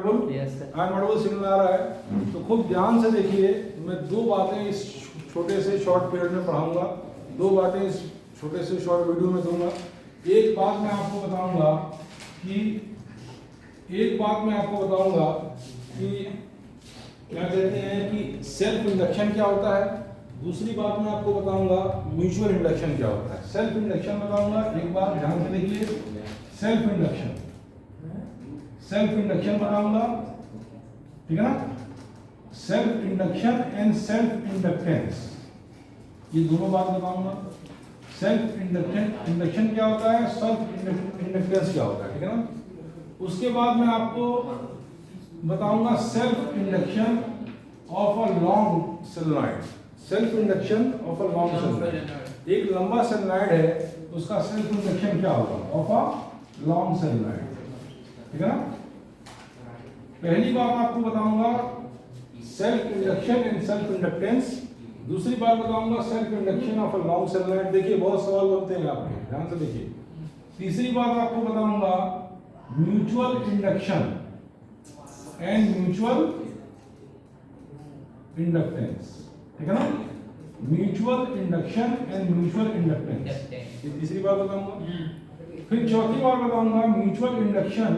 Audible? I am audible signal आ रहा है? तो खूब ध्यान से देखिए, मैं दो बातें इस छोटे से शॉर्ट पीरियड में पढ़ाऊंगा, दो बातें इस छोटे से शॉर्ट वीडियो में दूंगा। एक बात मैं आपको बताऊंगा कि क्या कहते हैं कि सेल्फ इंडक्शन क्या होता है। दूसरी बात मैं आपको बताऊंगा म्यूचुअल इंडक्शन क्या होता है। सेल्फ इंडक्शन बताऊंगा, एक बार ध्यान से देखिए, सेल्फ इंडक्शन बताऊंगा, ठीक है ना। Self induction and self inductance, ये दोनों बात बताऊंगा। सेल्फ इंडक्शन क्या होता है, सेल्फ इंडक्टेंस क्या होता है, ठीक है ना। उसके बाद मैं आपको बताऊंगा self induction of a long solenoid. Self induction of a long solenoid, एक लंबा सोलेनॉइड है, उसका सेल्फ इंडक्शन क्या होगा, ऑफ अ लॉन्ग सोलेनॉइड, ठीक है ना। पहली बात आपको बताऊंगा self induction and self inductance. दूसरी बात बताऊंगा self induction of a long solenoid. देखिए बहुत सवाल बनते हैं आपके, ध्यान से देखिए। तीसरी बात आपको बताऊंगा mutual induction and mutual inductance, ठीक है ना। Mutual induction and mutual inductance, ये तीसरी बात बताऊंगा। फिर चौथी बात बताऊंगा mutual induction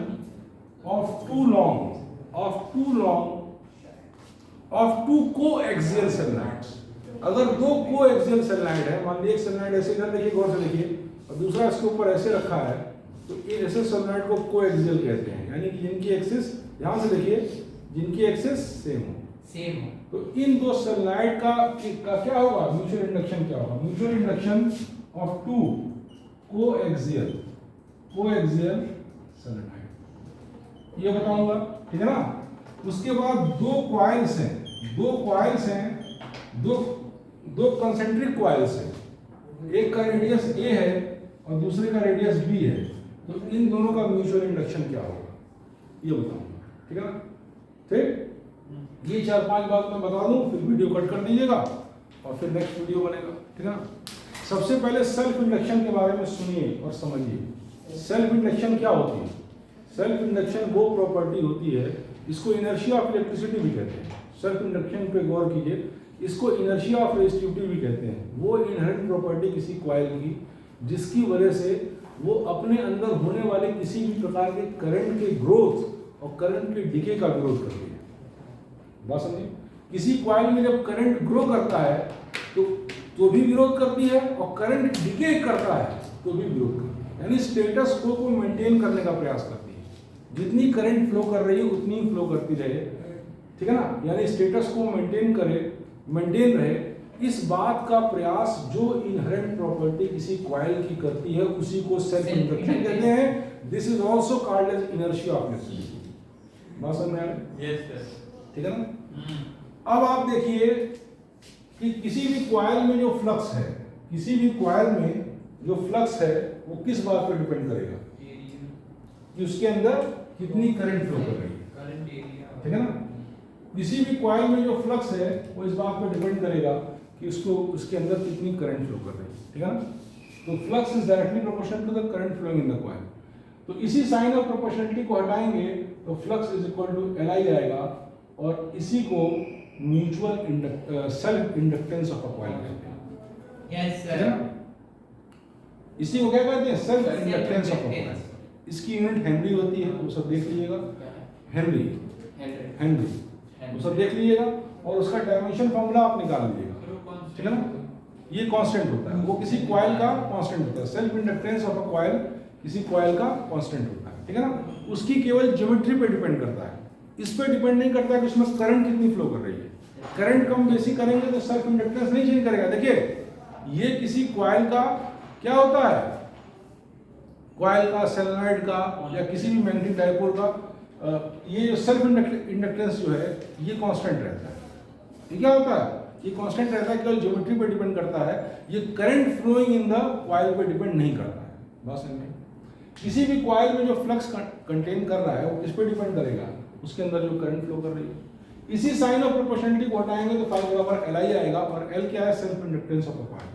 of two coaxial solenoids. अगर दो कोएक्सियल सोलेनॉइड है, मान लीजिए एक सोलेनॉइड ऐसे इधर देखिए, गौर से देखिए, और दूसरा इसके ऊपर ऐसे रखा है, तो ये ऐसे सोलेनॉइड को कोएक्सियल कहते हैं, यानी कि जिनकी एक्सिस, ध्यान से देखिए, जिनकी एक्सिस सेम हो। तो इन दो सोलेनॉइड का क्या होगा, म्यूचुअल इंडक्शन क्या होगा, mutual induction of two coaxial solenoid, ये बताऊंगा, ठीक है ना। उसके बाद दो कॉइल्स हैं, दो कंसेंट्रिक कॉइल्स हैं, एक का रेडियस ए है और दूसरे का रेडियस बी है, तो इन दोनों का म्यूचुअल इंडक्शन क्या होगा, ये बताऊंगा, ठीक है ना। ठीक, ये 4-5 बात मैं बता दूं, फिर वीडियो कट कर दीजिएगा और फिर नेक्स्ट वीडियो बनेगा, ठीक है ना। सबसे पहले सेल्फ इंडक्शन के बारे में सुनिए और समझिए। सेल्फ इंडक्शन क्या होती है? सेल्फ इंडक्शन वो प्रॉपर्टी होती है, इसको इनर्शिया ऑफ इलेक्ट्रिसिटी भी कहते हैं। सेल्फ इंडक्शन पे गौर कीजिए, इसको इनर्शिया ऑफ रेजिस्टिविटी भी कहते हैं। वो इनहेरेंट प्रॉपर्टी किसी कॉइल की, जिसकी वजह से वो अपने अंदर होने वाले किसी भी प्रकार के करंट के ग्रोथ और करंट के डिके का विरोध करती है। बात समझिए, किसी कॉइल में जब करंट ग्रो करता है तो भी विरोध करती है, और करंट डिके करता है तो भी विरोध करती है, यानी स्टेटस को मेंटेन करने का प्रयास करती है। जितनी करंट फ्लो कर रही है उतनी ही फ्लो करती रहे, ठीक है ना, यानी स्टेटस को मेंटेन रहे, इस बात का प्रयास जो इनहेरेंट प्रॉपर्टी किसी कॉइल की करती है, उसी को सेल्फ इंडक्शन कहते हैं। This is also called as inertia of electricity. बात समझ में आ रही है? यस, ठीक है ना। अब आप देखिए कि किसी भी कॉइल में जो फ्लक्स है, वो किस बात पर डिपेंड करेगा, कि उसके अंदर कितनी करंट फ्लो कर रही है, ठीक है ना। किसी भी कॉइल में जो फ्लक्स है वो इस बात पर डिपेंड करेगा कि उसके अंदर कितनी करंट फ्लो कर रही है, ठीक है ना। तो flux is directly proportional to the current flowing in the coil. तो इसी साइन ऑफ प्रोपोर्शनलिटी को हटाएंगे तो flux is equal to Li आएगा, और इसी को mutual self inductance of a coil कहते हैं। यस सर, इसी को क्या कहते हैं, self inductance of a coil. इसकी यूनिट हेनरी होती है, वो सब देख लीजिएगा, हेनरी वो सब देख लीजिएगा, और उसका डायमेंशन फॉर्मूला आप निकाल लीजिएगा, ठीक है ना। ये कांस्टेंट होता है, वो किसी कॉइल का कांस्टेंट होता है। Self inductance of a coil किसी कॉइल का कांस्टेंट होता है, ठीक है ना। उसकी केवल ज्योमेट्री पे डिपेंड करता है, इस पे डिपेंड नहीं करता कि उसमें करंट कितनी फ्लो कर रही है। करंट कम बेसी करेंगे तो सेल्फ इंडक्टेंस नहीं चेंज करेगा। देखिए ये किसी कॉइल का क्या होता है, कॉइल का, सोलेनॉइड का, या किसी भी मैग्नेटिक डाइपोल का, ये जो सेल्फ इंडक्टेंस जो है ये कांस्टेंट रहता है। ये क्या होता है, ये कांस्टेंट रहता है, केवल ज्योमेट्री पे डिपेंड करता है, ये current flowing in the coil पे डिपेंड नहीं करता है। बस समझे, किसी भी कॉइल में जो फ्लक्स कंटेन कर रहा है वो किस पे डिपेंड करेगा, उसके अंदर जो करंट फ्लो कर रही है। इसी साइन ऑफ प्रोपोर्शनलिटी को हटाएंगे तो फाई बराबर Li आएगा, और L क्या है, self inductance of the coil.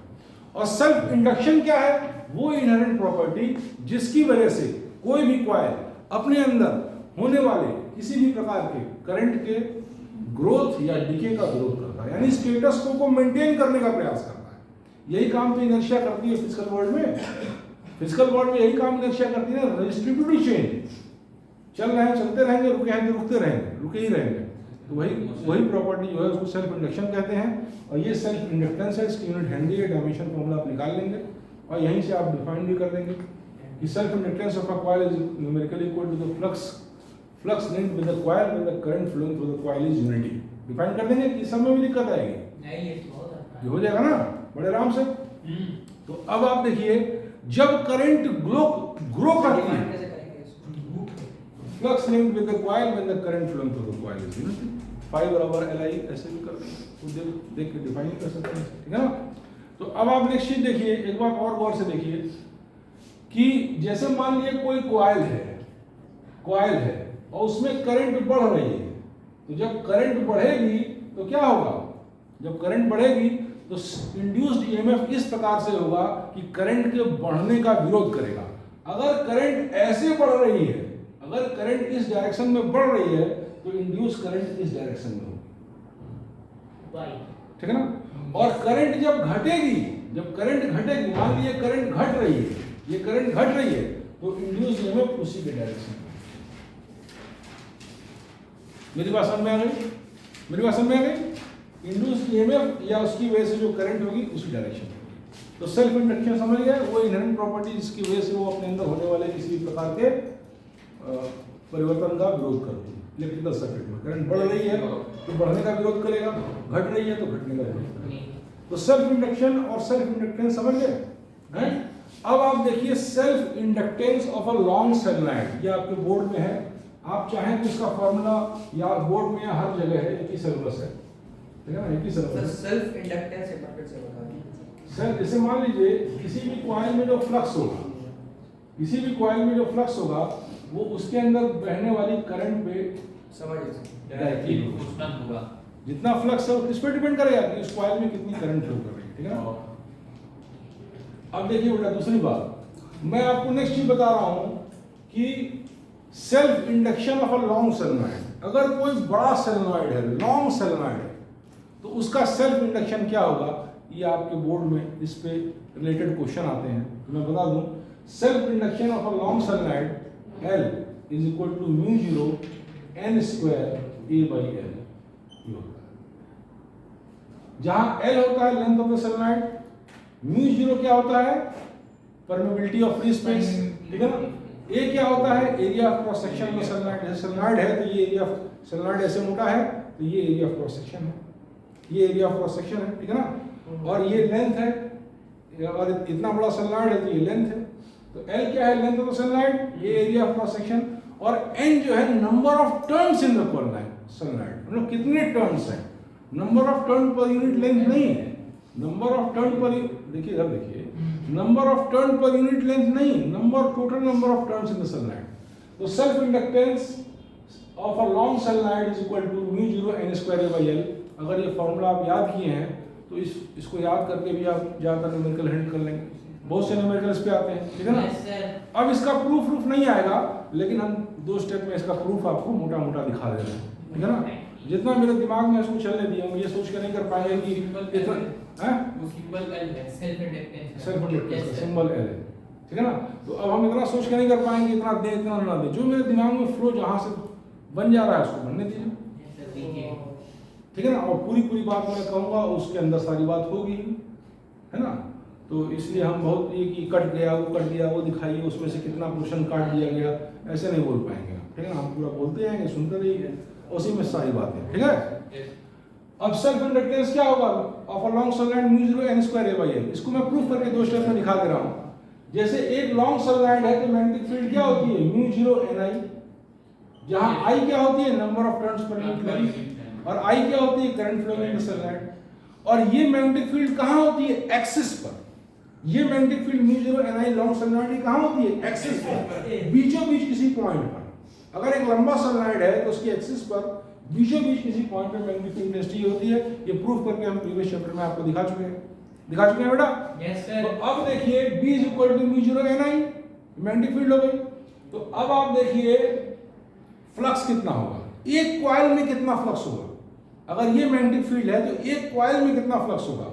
और सेल्फ इंडक्शन क्या है, वो इनहेरेंट प्रॉपर्टी जिसकी वजह से कोई भी कॉइल अपने अंदर होने वाले किसी भी प्रकार के करंट के ग्रोथ या डिके का विरोध करता है, यानी स्टेटस को मेंटेन करने का प्रयास करता है। यही काम तो इनर्शिया करती है फिजिकल वर्ल्ड में। फिजिकल वर्ल्ड में यही काम इनर्शिया करती है, रेजिस्टिविटी चेंज। चल रहे हैं चलते रहेंगे, रुके हैं तो रुकते रहेंगे, रुके ही रहेंगे। तो वही प्रॉपर्टी जो है उसको सेल्फ इंडक्शन कहते हैं। और ये सेल्फ इंडक्टेंस है, इसकी यूनिट हैंडी है, डायमेंशन फॉर्मूला आप निकाल लेंगे और यहीं से आप डिफाइन भी कर देंगे कि self inductance of a coil is numerically equal to the flux linked with the coil when the current flowing through the coil is unity. Define कर देंगे कि सब में भी दिक्कत आएगी नहीं, ये बहुत आसान है। ये हो जाएगा ना बड़े आराम से। तो अब आप देखिए जब करंट ग्रो करती है, कैसे करेंगे इसको? Flux linked with the coil when the current flowing through the coil is unity, 5 बराबर Li ऐसे भी कर देंगे, तो देख के डिफाइन कर सकते हैं, ठीक है ना। तो अब आप नेक्स्ट चीज देखिए, एक बात और गौर से देखिए कि जैसे मान लीजिए कोई कॉइल है और उसमें करंट बढ़ रही है, तो जब करंट बढ़ेगी तो क्या होगा, जब करंट बढ़ेगी तो इंड्यूस्ड ईएमएफ इस प्रकार से होगा कि करंट के बढ़ने का विरोध करेगा। अगर करंट ऐसे बढ़ रही है, अगर करंट इस डायरेक्शन में बढ़ रही है तो इंड्यूस करंट इस डायरेक्शन में होगी, ठीक है ना। और करंट जब घटेगी, मान लीजिए करंट घट रही है, ये करंट घट रही है तो इंड्यूस ईएमएफ उसी के डायरेक्शन में। मेरी बात समझ में आ गई? इंड्यूस ईएमएफ या उसकी वजह से जो करंट होगी उसी डायरेक्शन में होगी। तो सेल्फ इंडक्शन समझ गए, वो इनहेरेंट प्रॉपर्टी जिसकी वजह से वो अपने अंदर होने वाले किसी भी प्रकार के परिवर्तन का विरोध करती है। इलेक्ट्रिकल सर्किट में करंट बढ़ रही है तो बढ़ने का विरोध करेगा, घट रही है तो घटने का विरोध करेगा। तो सेल्फ इंडक्शन और सेल्फ इंडक्टेंस समझ गए हैं। अब आप देखिए self inductance of a long solenoid, ये आपके बोर्ड में है, आप चाहें तो इसका फॉर्मूला या बोर्ड में या हर जगह है, एक ही सिलेबस है, ठीक है ना, एक ही सिलेबस। सेल्फ इंडक्टेंस एक बार फिर से बता दीजिए सर। जैसे मान लीजिए किसी भी कॉइल में जो फ्लक्स होगा, वो उसके अंदर बहने वाली करंट पे समझ डायरेक्टली होगा। जितना फ्लक्स है वो किस पे डिपेंड करेगा कि उस कॉइल में कितनी करंट फ्लो कर रही है, ठीक है ना। अब देखिए बेटा दूसरी बात, मैं आपको नेक्स्ट चीज बता रहा हूं कि self induction of a long solenoid, अगर कोई बड़ा सोलेनॉइड है, लॉन्ग सोलेनॉइड है, तो उसका सेल्फ इंडक्शन क्या होगा, ये आपके बोर्ड में इस पे रिलेटेड क्वेश्चन आते हैं। तो मैं बता दूं, self induction of a long solenoid L is equal to mu 0 n square A by L, ये होता है। जहां L होता है length of the solenoid, mu 0 क्या होता है, परमेबिलिटी ऑफ फ्री स्पेस, ठीक है ना। A क्या होता है, एरिया ऑफ क्रॉस सेक्शन में सोलेनॉइड है। सोलेनॉइड है तो ये एरिया ऑफ सोलेनॉइड ऐसे मोटा है तो ये एरिया ऑफ क्रॉस सेक्शन है, ये एरिया ऑफ क्रॉस सेक्शन है, ठीक है ना। और ये लेंथ है, और इतना बड़ा सोलेनॉइड है तो ये लेंथ है। तो L क्या है, लेंथ ऑफ द सोलेनॉइड, ये एरिया ऑफ क्रॉस सेक्शन, और N जो है number of turns in the solenoid, मतलब कितने टर्न्स हैं, number of turn per unit length नहीं है, नंबर ऑफ टर्न पर, देखिए इधर देखिए, number of turn per unit length नहीं, total number of turns in the solenoid. तो self inductance of a long solenoid is equal to mu 0 n square A by L। अगर ये formula आप याद किए हैं तो इसको याद करके भी आप ज़्यादातर न्यूमेरिकल हैंडल कर लेंगे, बहुत से न्यूमेरिकल इस पे आते हैं, ठीक है ना। अब इसका प्रूफ नहीं आएगा, लेकिन हम 2 स्टेप में इसका प्रूफ आपको मोटा मोटा दिखा दे रहे हैं, ठीक है ना। जितना मेरे दिमाग में इसको चलने दिया, हम ये सोच के नहीं कर पाएंगे कि सेल्फ इंडक्टेंस का सिंबल L है, ठीक है ना। तो अब हम इतना सोच के नहीं कर पाएंगे, इतना दे इतना ना दे, जो मेरे दिमाग में फ्लो जहाँ से बन जा रहा है उसको बनने दीजिए, ठीक है ना। और पूरी बात मैं कहूँगा उसके अंदर सारी बात होगी, है ना। तो इसलिए हम बहुत ये कि कट गया वो दिखाइए, उसमें से कितना पोर्शन काट दिया गया, ऐसे नहीं बोल पाएंगे, ठीक है ना। हम पूरा बोलते जाएंगे, सुनते रहिए, उसी में सारी बातें, ठीक है। अब सेल्फ इंडक्टेंस क्या होगा of a long solenoid mu 0 n square A by L। इसको मैं प्रूफ करके 2 स्टेप में दिखा दे रहा हूँ। जैसे एक लॉन्ग सोलेनॉइड है तो मैग्नेटिक फील्ड क्या होती है, म्यू 0 Ni, जहां I क्या होती है, number of turns per unit length, और I क्या होती है, current flowing in the solenoid. और ये मैग्नेटिक फील्ड कहां होती है, एक्सिस पर। ये magnetic field mu 0 Ni long solenoid कहां होती है, एक्सिस पर, बीचों बीच किसी पॉइंट पर। अगर एक लंबा सोलेनॉइड है तो उसकी एक्सिस पर बीचों बीच किसी पॉइंट पे मैग्नेटिक फील्ड इंटेंसिटी होती है। ये प्रूफ करके हम प्रीवियस चैप्टर में आपको दिखा चुके हैं बेटा। Yes sir. तो अब देखिए B equal to mu 0 Ni, magnetic field हो गई। तो अब आप देखिए फ्लक्स कितना होगा, एक कॉइल में कितना फ्लक्स होगा। अगर ये मैग्नेटिक फील्ड है तो एक कॉइल में कितना फ्लक्स होगा,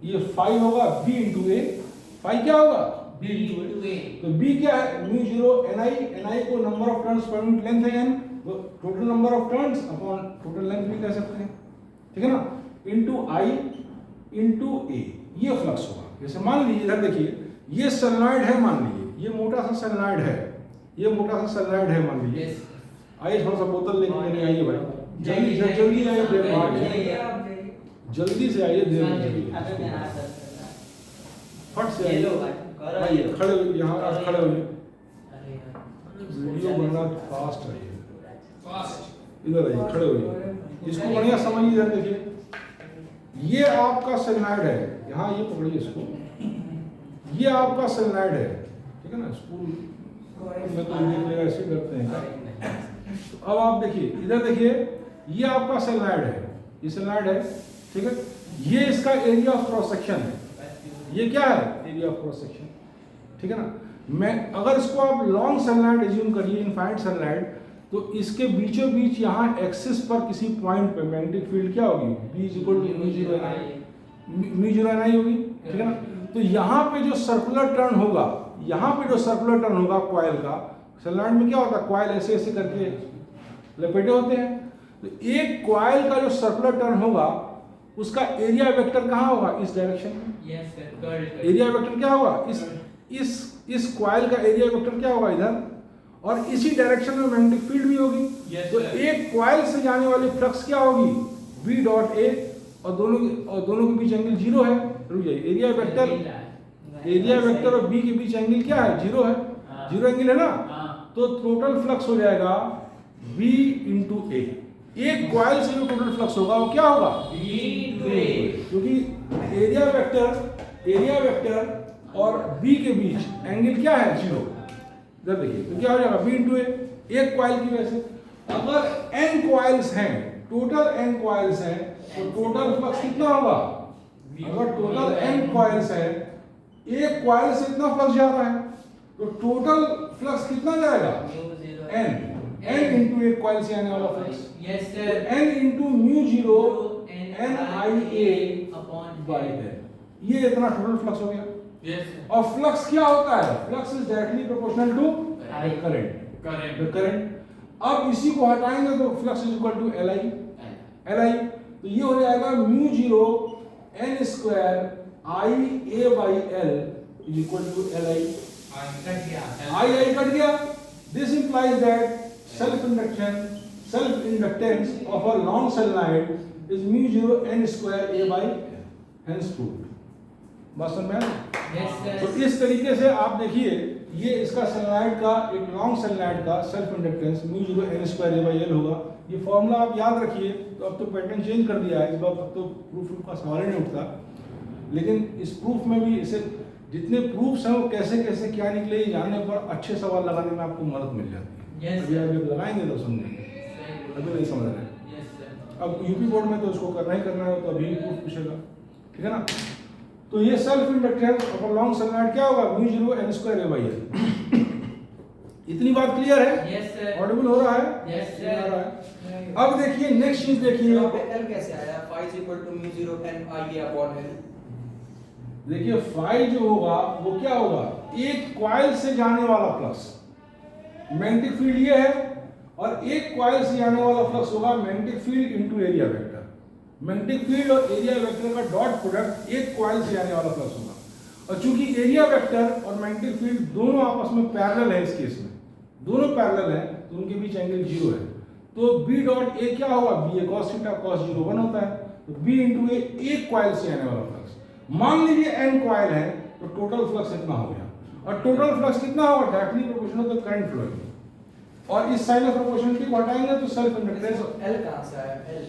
ये फाई होगा बी इंटू ए। फाई क्या होगा, बी इंटू ए। तो बी क्या है, म्यू जीरो एन आई को number of turns per unit length है एन, तो total number of turns upon total length भी कह सकते हैं, ठीक है ना, इनटू आई इनटू ए, ये फ्लक्स होगा। जैसे मान लीजिए इधर देखिए, ये सोलेनॉइड है, मान लीजिए ये मोटा सा सोलेनॉइड है, ये मोटा सा सोलेनॉइड है मान लीजिए। आइए थोड़ा सा बोतल लेके चले आइए भाई, जल्दी जल्दी आइए, देर में आइए, जल्दी से आइए, देर में आइए, फट से आइए, खड़े हो यहाँ, खड़े हो, वीडियो बनना फास्ट है, इधर आइए, खड़े होइए, इसको बढ़िया समझिए। इधर देखिए, ये आपका सोलेनॉइड है, यहाँ ये पकड़िए इसको, ये आपका सोलेनॉइड है, ठीक है ना। स्कूल में तो ये ऐसे करते हैं। अब आप देखिए, इधर देखिए, ये आपका सोलेनॉइड है, ये सोलेनॉइड है, ठीक है। ये इसका एरिया ऑफ क्रॉस सेक्शन है, ये क्या है, एरिया ऑफ क्रॉस सेक्शन, ठीक है ना। मैं अगर इसको आप लॉन्ग सोलेनॉइड एज्यूम करिए, इनफाइनाइट सोलेनॉइड, तो इसके बीचों बीच यहाँ एक्सिस पर किसी पॉइंट पे मैग्नेटिक फील्ड क्या होगी, B equal to mu zero N I होगी, ठीक है ना। तो यहाँ पे जो सर्कुलर टर्न होगा, यहाँ पे जो सर्कुलर टर्न होगा कॉइल का, सोलेनॉइड में क्या होता है, कॉइल ऐसे ऐसे करके लपेटे होते हैं, तो एक कॉइल का जो सर्कुलर टर्न होगा उसका एरिया वेक्टर कहाँ होगा, इस डायरेक्शन में। यस सर, एरिया वेक्टर क्या होगा, इस कॉइल का एरिया वेक्टर क्या होगा इधर, और इसी डायरेक्शन में मैग्नेटिक फील्ड भी होगी। तो एक कॉइल से जाने वाली फ्लक्स क्या होगी, B डॉट ए, और दोनों के बीच एंगल जीरो है। रुक जाइए, एरिया वेक्टर और B के बीच एंगल क्या है, जीरो है, जीरो एंगल है ना। तो टोटल फ्लक्स हो जाएगा B इंटू ए। एक कॉइल से जो टोटल फ्लक्स होगा वो क्या होगा, B इंटू ए, क्योंकि एरिया वेक्टर और B के बीच एंगल क्या है, जीरो। इधर देखिए, तो क्या हो जाएगा, B इंटू ए, एक कॉइल की वजह से। अगर n कॉइल्स हैं, टोटल n कॉइल्स हैं, तो टोटल फ्लक्स कितना होगा, अगर टोटल n कॉइल्स हैं, एक कॉइल से इतना फ्लक्स जा रहा है, तो टोटल फ्लक्स कितना जाएगा, n इंटू एक कॉइल से आने वाला flux, yes sir, n into mu zero N I A upon by है, ये इतना टोटल फ्लक्स हो गया। यस, और फ्लक्स क्या होता है, flux is directly proportional to current. अब इसी को हटाएंगे तो flux is equal to LI, तो ये हो जाएगा mu zero n square I A by L is equal to LI। I cut गया। This implies that self inductance of a long solenoid is mu zero n square A by hence proved। बात समझ में आया? Yes sir. तो इस तरीके से आप देखिए, ये इसका सोलेनॉइड का, एक लॉन्ग सोलेनॉइड का self inductance mu zero n square A by L होगा। ये फॉर्मूला आप याद रखिए। तो अब तो पैटर्न चेंज कर दिया है इस बार, अब तो प्रूफ का सवाल ही नहीं उठता, लेकिन इस प्रूफ में भी इसे जितने प्रूफ्स हैं वो कैसे कैसे क्या निकले ये जानने पर अच्छे सवाल लगाने में आपको मदद मिल जाती है। Yes, अभी आप जब लगाएंगे तो समझेंगे, अभी नहीं समझ रहे। Yes sir. अब यूपी बोर्ड में तो इसको करना ही करना है, तो अभी प्रूफ पूछेगा, ठीक है ना। तो ये self inductance of a long solenoid क्या होगा, mu zero n square A by L। इतनी बात क्लियर है? Yes sir. ऑडिबल हो रहा है? यस समझ आ रहा सर। है? अब देखिए नेक्स्ट चीज देखिए, यहाँ पे L कैसे आया, phi is equal to mu zero n I A upon L। देखिए फाई जो होगा वो क्या होगा, एक कॉइल से जाने वाला फ्लक्स, मैग्नेटिक फील्ड ये है, और एक कॉइल से जाने वाला फ्लक्स होगा magnetic field into area vector. Magnetic field और एरिया वेक्टर का डॉट प्रोडक्ट एक कॉइल से जाने वाला फ्लक्स होगा, और चूंकि एरिया वेक्टर और मैग्नेटिक फील्ड दोनों आपस में पैरेलल है, इस केस में दोनों पैरेलल है, तो उनके बीच एंगल जीरो है। तो B डॉट A क्या होगा, B A cos theta cos 0 1 होता है, तो B इंटू A एक कॉइल से आने वाला फ्लक्स। मान लीजिए n कॉइल है, तो टोटल फ्लक्स इतना हो गया, और टोटल फ्लक्स कितना होगा, directly proportional to current flow. और इस साइन ऑफ प्रोपोर्शनलिटी को हटाएंगे तो सेल्फ इंडक्टेंस, L कहाँ से आया L?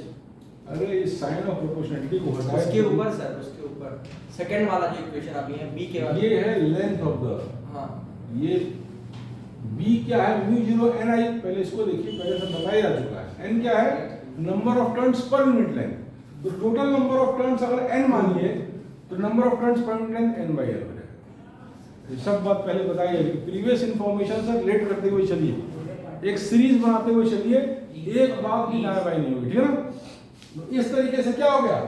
अरे इस साइन ऑफ प्रोपोर्शनलिटी को हटाएं, उसके ऊपर सर, उसके ऊपर सेकंड वाला जो इक्वेशन अभी है B के वाले, ये है लेंथ ऑफ द, हाँ ये B क्या है, म्यू जीरो n I, पहले इसको देखिए, पहले से बताया जा चुका है। n क्या है, number of turns per unit length. तो टोटल नंबर ऑफ टर्न्स अगर n मानिए तो number of turns per unit length n by L हो जाएगा। ये सब बात पहले बताई है, प्रीवियस इंफॉर्मेशन से रिलेट करते हुए चलिए। एक सीरीज बनाते हुए चलिए, एक बात भी दाएं बाएं नहीं होगी, ठीक है ना। तो इस तरीके से क्या हो गया,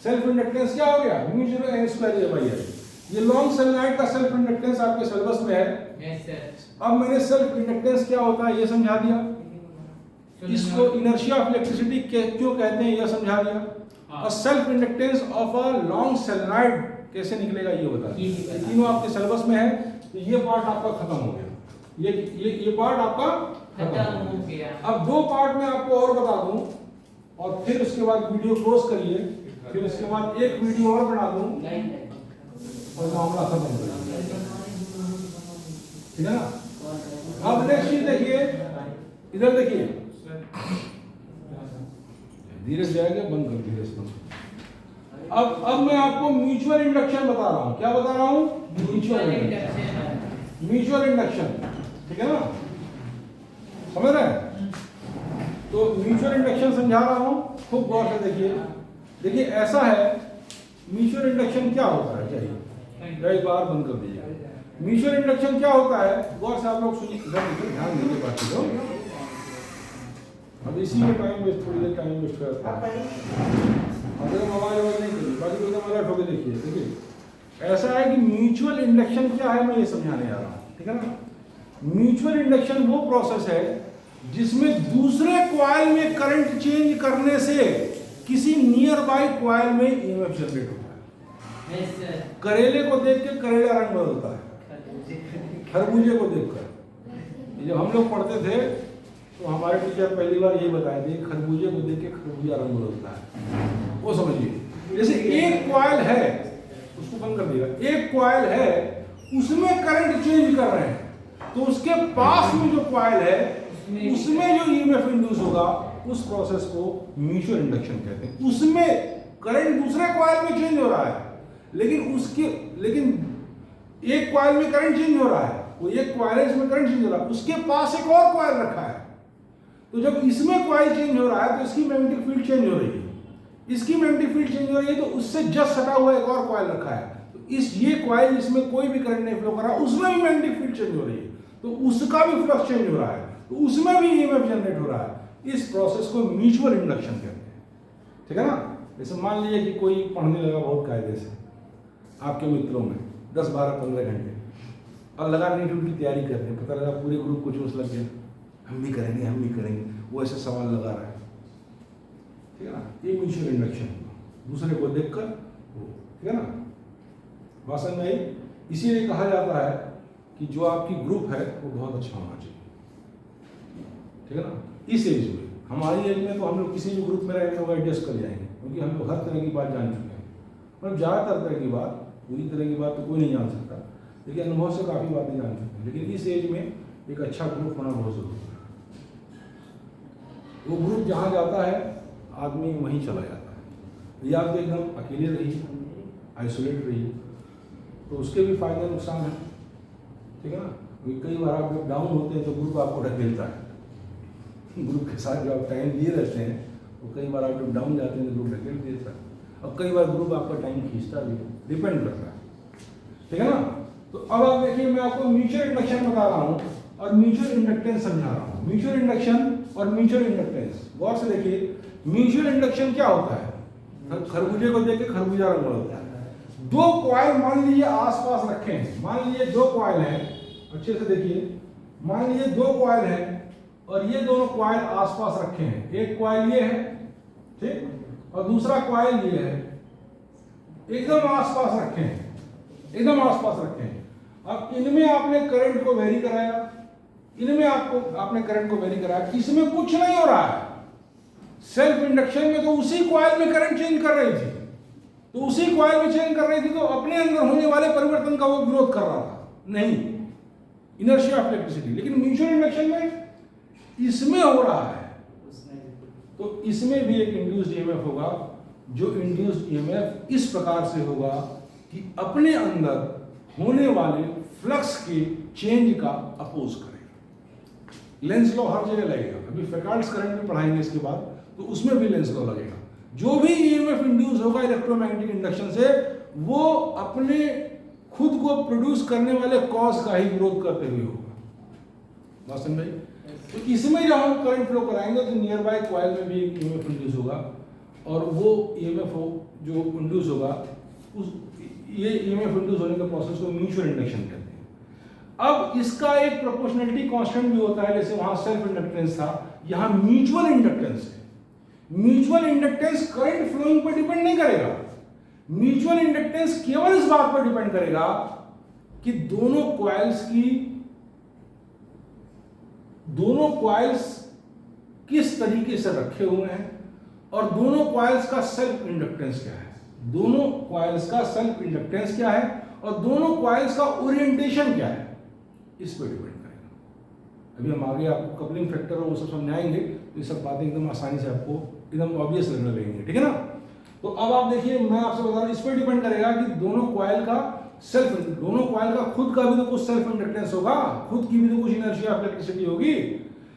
सेल्फ इंडक्टेंस क्या हो गया, mu 0 n square A by L. ये लॉन्ग सोलेनॉइड का सेल्फ इंडक्टेंस आपके सिलेबस में है। Yes, sir. अब मैंने सेल्फ इंडक्टेंस क्या होता है ये समझा दिया, इसको इनर्शिया ऑफ इलेक्ट्रिसिटी क्यों कहते हैं ये समझा दिया, और self inductance of a long solenoid कैसे निकलेगा ये बता दिया। तीनों आपके सिलेबस में है, तो ये पार्ट आपका खत्म हो गया, ये पार्ट आपका खत्म हो गया। अब दो पार्ट में आपको और बता दूं, और फिर उसके बाद वीडियो क्लोज करिए, फिर उसके बाद एक वीडियो और बना दूं और मामला खत्म हो जाएगा, ठीक है ना। अब नेक्स्ट चीज देखिए, इधर देखिए, धीरे से जाएगा, बंद कर धीरे से। अब मैं आपको म्यूचुअल इंडक्शन बता रहा हूं, क्या बता रहा हूं, म्यूचुअल इंडक्शन, ठीक है ना, समझ रहे हैं। तो म्यूचुअल इंडक्शन समझा रहा हूं, खूब गौर से देखिए ऐसा है, म्यूचुअल इंडक्शन क्या होता है, चाहिए एक बार बंद कर दीजिए। म्यूचुअल इंडक्शन क्या होता है, गौर से आप लोग सुनिए, ध्यान दीजिए बात को। अब इसी में टाइम वेस्ट, थोड़ी देर टाइम वेस्ट करता है, अगर मोबाइल नहीं करिए, बाकी कोई मोबाइल ठोके देखिए ऐसा है कि म्यूचुअल इंडक्शन क्या है मैं ये समझाने जा रहा हूँ, ठीक है ना। म्यूचुअल इंडक्शन वो प्रोसेस है जिसमें दूसरे कॉइल में करंट चेंज करने से किसी नियर बाई कॉइल में ईएमएफ जनरेट होता है। Yes, sir. करेले को देख के करेला रंग बदलता है, खरबूजे को देखकर। जब हम लोग पढ़ते थे तो हमारे टीचर पहली बार यही बताए थे, खरबूजे को देख के खरबूजा रंग बदलता है, वो समझिए। जैसे एक कॉइल है, उसको बंद कर दिएगा, एक कॉइल है उसमें करंट चेंज कर रहे हैं, तो उसके पास में जो कॉइल है उसमें जो ईएमएफ इंड्यूस होगा उस प्रोसेस को म्यूचुअल इंडक्शन कहते हैं। उसमें करंट दूसरे कॉइल में चेंज हो रहा है, लेकिन एक कॉइल में करंट चेंज हो रहा है, वो एक कॉइल है इसमें करंट चेंज हो रहा है, उसके पास एक और कॉइल रखा है, तो जब इसमें कॉइल चेंज हो रहा है तो इसकी मैग्नेटिक फील्ड चेंज हो रही है, इसकी मैग्नेटिक फील्ड चेंज हो रही है, तो उससे जस्ट सटा हुआ एक और कॉइल रखा है, तो ये कॉइल जिसमें कोई भी करंट नहीं फ्लो कर रहा उसमें भी मैग्नेटिक फील्ड चेंज हो रही है, तो उसका भी फ्लक्स चेंज हो रहा है, तो उसमें भी ईएमएफ जनरेट हो रहा है। इस प्रोसेस को म्यूचुअल इंडक्शन कहते हैं, ठीक है ना। जैसे मान लीजिए कि कोई पढ़ने लगा बहुत कायदे से आपके मित्रों में 10, 12, 15 घंटे, और लगा नीट की तैयारी करते हैं, पता लगा पूरे ग्रुप को चूस लग गया, हम भी करेंगे, वो ऐसे सवाल लगा रहा है, ठीक है ना। ये म्यूचुअल इंडक्शन दूसरे को देखकर, ठीक है ना, बात समझ में आई। इसीलिए कहा जाता है कि जो आपकी ग्रुप है वो बहुत अच्छा होना चाहिए, ठीक है ना। इस एज में, हमारी एज में तो हम लोग किसी भी ग्रुप में रहेंगे वो एडजस्ट कर जाएंगे, क्योंकि हम लोग हर तरह की बात जान चुके हैं, मतलब ज़्यादातर तरह की बात, पूरी तरह की बात तो कोई नहीं जान सकता, लेकिन अनुभव से काफ़ी बातें जान चुके हैं। लेकिन इस एज में एक अच्छा ग्रुप होना बहुत ज़रूरी है। वो ग्रुप जहाँ जाता है आदमी वहीं चला जाता है, या आप एकदम अकेले रहिए, आइसोलेट रहिए, तो उसके भी फायदे नुकसान हैं, ठीक है ना। कई बार आप जब डाउन होते हैं तो ग्रुप आपको ढकेलता है, ग्रुप के साथ जो आप टाइम दिए रहते हैं, तो कई बार आप जब डाउन जाते हैं तो ग्रुप ढकेल देता है, और कई बार ग्रुप आपका टाइम खींचता भी, डिपेंड करता है, ठीक है ना। तो अब आप देखिए, मैं आपको म्यूचुअल इंडक्शन बता रहा हूँ और म्यूचुअल इंडक्टेंस समझा रहा हूँ। म्यूचुअल इंडक्शन और म्यूचुअल इंडक्टेंस, गौर से देखिए। म्यूचुअल इंडक्शन क्या होता है, खरबूजे को देख के खरबूजा रंग बदलता है। दो कॉइल मान लीजिए आसपास रखे हैं, मान लीजिए दो कॉइल हैं, अच्छे से देखिए, मान लीजिए दो कॉइल हैं और ये दोनों कॉइल आसपास रखे हैं, एक कॉइल ये है, ठीक, और दूसरा कॉइल ये है, एकदम आसपास रखे हैं, एकदम आसपास रखे हैं। अब इनमें आपने करंट को वेरी कराया, इनमें आपने करंट को वेरी कराया, इसमें कुछ नहीं हो रहा है। सेल्फ इंडक्शन में तो उसी कॉइल में करंट चेंज कर रही थी, तो उसी कॉइल में चेंज कर रही थी, तो अपने अंदर होने वाले परिवर्तन का वो विरोध कर रहा था, नहीं, इनर्शिया ऑफ इलेक्ट्रिसिटी। लेकिन म्यूचुअल इंडक्शन में इसमें हो रहा है, तो इसमें भी एक इंड्यूस्ड ईएमएफ होगा, जो इंड्यूस्ड ईएमएफ इस प्रकार से होगा कि अपने अंदर होने वाले फ्लक्स के चेंज का अपोज करेगा। लेंस लॉ हर जगह लगेगा, अभी फैकाल्ट्स करंट भी पढ़ाएंगे इसके बाद, तो उसमें भी लेंस लॉ लगेगा। जो भी ईएमएफ इंड्यूस होगा इलेक्ट्रोमैग्नेटिक इंडक्शन से, वो अपने खुद को प्रोड्यूस करने वाले कॉज का ही विरोध करते हुए होगा। बात समझ में आई? तो इसमें जब हम करंट फ्लो कराएंगे तो नियर बाय कॉइल में भी एक ईएमएफ इंड्यूस होगा और वो ईएमएफ जो इंड्यूस होगा उस ये ईएमएफ इंड्यूस होने के प्रोसेस को म्यूचुअल इंडक्शन कहते हैं। अब इसका एक प्रोपोर्शनलिटी कांस्टेंट भी होता है, जैसे वहां सेल्फ इंडक्टेंस था, यहाँ म्यूचुअल इंडक्टेंस है। म्यूचुअल इंडक्टेंस करंट फ्लोइंग पर डिपेंड नहीं करेगा। म्यूचुअल इंडक्टेंस केवल इस बात पर डिपेंड करेगा कि दोनों कॉइल्स किस तरीके से रखे हुए हैं और दोनों कॉइल्स का सेल्फ इंडक्टेंस क्या है, दोनों कॉइल्स का सेल्फ इंडक्टेंस क्या है और दोनों कॉइल्स का ओरिएंटेशन क्या है, इस पर डिपेंड करेगा। अभी हम आगे आपको कपलिंग फैक्टर और वो सब समझाएंगे, तो ये सब बातें एकदम आसानी से आपको एकदम ऑब्वियस लगने लगेंगे, ठीक है ना। तो अब आप देखिए, मैं आपसे बता रहा हूं, इस पर डिपेंड करेगा कि दोनों कॉइल का खुद का भी तो कुछ सेल्फ इंडक्टेंस होगा, खुद की भी तो कुछ इनर्शिया ऑफ इलेक्ट्रिसिटी होगी,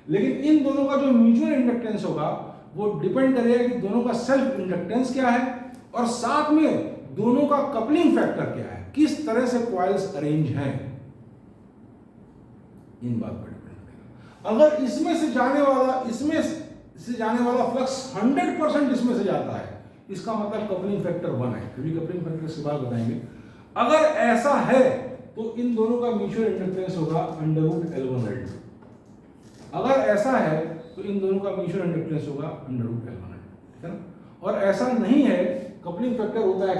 लेकिन इन दोनों का जो म्यूचुअल इंडक्टेंस होगा वो डिपेंड करेगा कि दोनों का सेल्फ इंडक्टेंस क्या है और साथ में दोनों का कपलिंग फैक्टर क्या है, किस तरह से कॉइल्स अरेंज हैं, इन बात पर डिपेंड करेगा। अगर इसमें से जाने वाला फ्लक्स 100% इसमें से जाता है, इसका मतलब कपलिंग फैक्टर 1 है, क्योंकि कपलिंग फैक्टर इसके बाद बताएंगे। अगर ऐसा है तो इन दोनों का म्यूचुअल इंडक्टेंस होगा √L1L2। अगर ऐसा है तो इन दोनों का म्यूचुअल इंडक्टेंस होगा √L1L2, ठीक है ना। और ऐसा नहीं है, कपलिंग फैक्टर होता है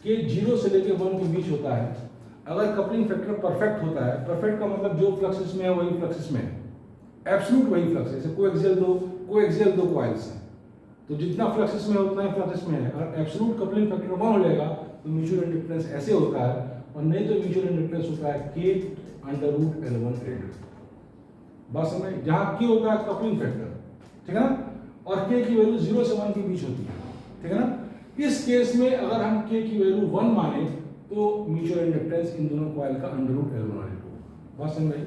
के 0 से लेके 1 के बीच होता है। अगर कपलिंग फैक्टर परफेक्ट होता है, परफेक्ट का मतलब जो फ्लक्स इसमें है वही फ्लक्स इसमें है, एब्सोल्यूट वही फ्लक्स है। जैसे कोएक्सियल दो कॉइल्स हैं, तो जितना फ्लक्स इसमें है उतना ही फ्लक्स इसमें है। अगर एब्सोल्यूट कपलिंग फैक्टर 1 हो जाएगा तो म्यूचुअल इंडक्टेंस ऐसे होता है, और नहीं तो म्यूचुअल इंडक्टेंस होता है k√L1L2। बात समझ, जहां k होता है कपलिंग फैक्टर, ठीक है ना, और k की वैल्यू 0 से 1 के बीच होती है, ठीक है ना। इस केस में अगर हम k की वैल्यू 1 माने तो म्यूचुअल इंडक्टेंस इन दोनों कॉइल का √L1L2। बात समझ आई।